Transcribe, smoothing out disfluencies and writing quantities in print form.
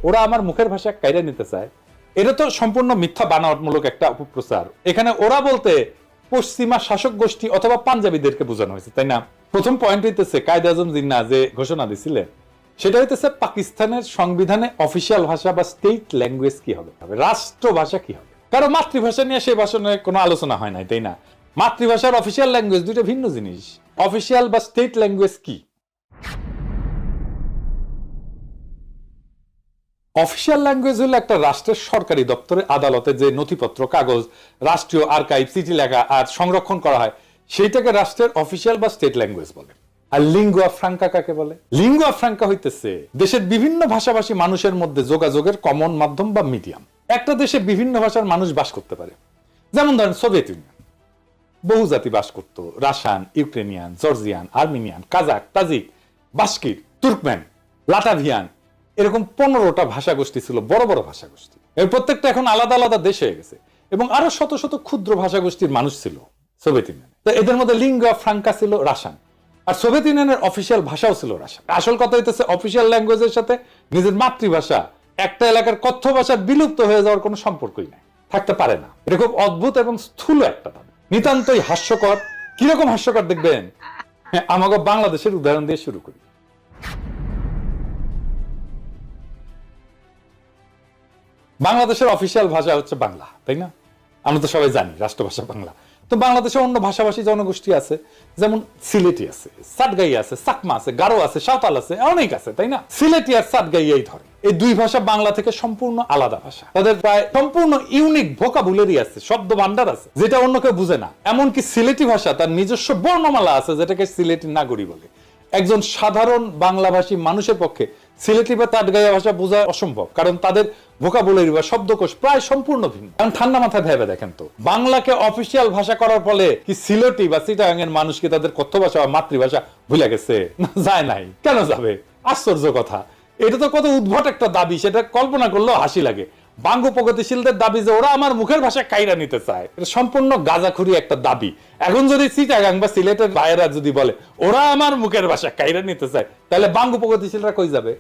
ওরা আমার মুখের ভাষা কাইরা নিতে চায়, এটা তো সম্পূর্ণ মিথ্যা বানাওয়াটমূলক একটা অপপ্রচার। এখানে ওরা বলতে পশ্চিমা শাসক গোষ্ঠী অথবা পাঞ্জাবিদেরকে বোঝানো হয়েছে, তাই না? প্রথম পয়েন্ট হইতেছে কায়েদে আজম জিন্নাহ যে ঘোষণা দিছিলেন, সেটা হইতেছে পাকিস্তানের সংবিধানে অফিসিয়াল ভাষা বা স্টেট ল্যাঙ্গুয়েজ কি হবে, রাষ্ট্র ভাষা কি হবে। কারো মাতৃভাষা নিয়ে সেই ভাষণে কোনো আলোচনা হয় নাই, তাই না? মাতৃভাষার অফিসিয়াল ল্যাঙ্গুয়েজ দুইটা ভিন্ন জিনিস। অফিসিয়াল বা স্টেট ল্যাঙ্গুয়েজ কি? অফিসিয়াল ল্যাঙ্গুয়েজ হলো একটা রাষ্ট্রের সরকারি দপ্তরে, আদালতে যে নথিপত্র, কাগজ, রাষ্ট্রীয় আর্কাইভ, চিঠি লেখা আর সংরক্ষণ করা হয়, সেইটাকে রাষ্ট্রের অফিসিয়াল বা স্টেট ল্যাঙ্গুয়েজ বলে। আর লিঙ্গুয়া ফ্রাঙ্কা কাকে বলে? লিঙ্গুয়া ফ্রাঙ্কা হইতেছে দেশের বিভিন্ন ভাষাভাষী মানুষের মধ্যে যোগাযোগের কমন মাধ্যম বা মিডিয়াম। একটা দেশে বিভিন্ন ভাষার মানুষ বাস করতে পারে, যেমন ধরেন সোভিয়েত ইউনিয়ন, বহু জাতি বাস করত, Russian, Ukrainian, Georgian, Armenian, Kazakh, Tajik, Bashkir, Turkmen, Latvian, এরকম 15টা ভাষা গোষ্ঠী ছিল, বড় বড় ভাষা গোষ্ঠী। এর প্রত্যেকটা এখন আলাদা আলাদা দেশে হয়ে গেছে, এবং আরো শত শত ক্ষুদ্র ভাষা গোষ্ঠীর মানুষ ছিল সোভিয়েত ইউনিয়ন। তো এদের মধ্যে লিঙ্গুয়া ফ্রাঙ্কা ছিল রাশিয়ান, আর সোভিয়েত ইউনিয়নের অফিসিয়াল ভাষাও ছিল রাশিয়ান। আসল কথা হইতেছে অফিসিয়াল ল্যাঙ্গুয়েজের সাথে নিজের মাতৃভাষা, একটা এলাকার কথ্য ভাষা বিলুপ্ত হয়ে যাওয়ার কোনো সম্পর্কই নাই, থাকতে পারে না। এটা খুব অদ্ভুত এবং স্থূল একটা দাবি, নিতান্তই হাস্যকর। কিরকম হাস্যকর দেখবেন, আমাকে বাংলাদেশের উদাহরণ দিয়ে শুরু করি। বাংলাদেশের অফিসিয়াল ভাষা হচ্ছে বাংলা, তাই না? আমরা তো সবাই জানি রাষ্ট্রভাষা বাংলা। তো বাংলাদেশে অন্য ভাষাভাষী জনগোষ্ঠী আছে, যেমন সিলেটি আছে, সাতগাই আছে, চাকমা আছে, গারো আছে, সাঁওতাল আছে, অনেক আছে, তাই না? সিলেটি আর সাতগাইয়াই ধরে, এই দুই ভাষা বাংলা থেকে সম্পূর্ণ আলাদা ভাষা। তাদের প্রায় সম্পূর্ণ ইউনিক ভোকাবুলারি আছে, শব্দ ভান্ডার আছে, যেটা অন্য কেউ বুঝে না। এমনকি সিলেটি ভাষা তার নিজস্ব বর্ণমালা আছে, যেটাকে সিলেটি নাগরী বলে। একজন সাধারণ বাংলাভাষী মানুষের পক্ষে সিলেটি বা তাটগাইয়া ভাষা বোঝা অসম্ভব, কারণ তাদের ভোকাবুলারি বা শব্দকোষ প্রায় সম্পূর্ণ ভিন্ন। কারণ ঠান্ডা মাথায় ভেবে দেখেন তো, বাংলাকে অফিসিয়াল ভাষা করার ফলে কি সিলেটি বা চিটাগাং এর মানুষ কি তাদের কথ্য ভাষা বা মাতৃভাষা ভুলে গেছে? না, যায় নাই। কেন যাবে? আশ্চর্য কথা। এটা তো কত উদ্ভট একটা দাবি, সেটা কল্পনা করলেও হাসি লাগে। বাঙ্গ প্রগতিশীলদের দাবি যে ওরা আমার মুখের ভাষা কাইরা নিতে চায়, এটা সম্পূর্ণ গাঁজাখুরি একটা দাবি। এখন যদি চিটাগাং বা সিলেটের ভাইয়েরা যদি বলে ওরা আমার মুখের ভাষা কাইরা নিতে চায়, তাহলে বাঙ্গ প্রগতিশীলরা কই যাবে?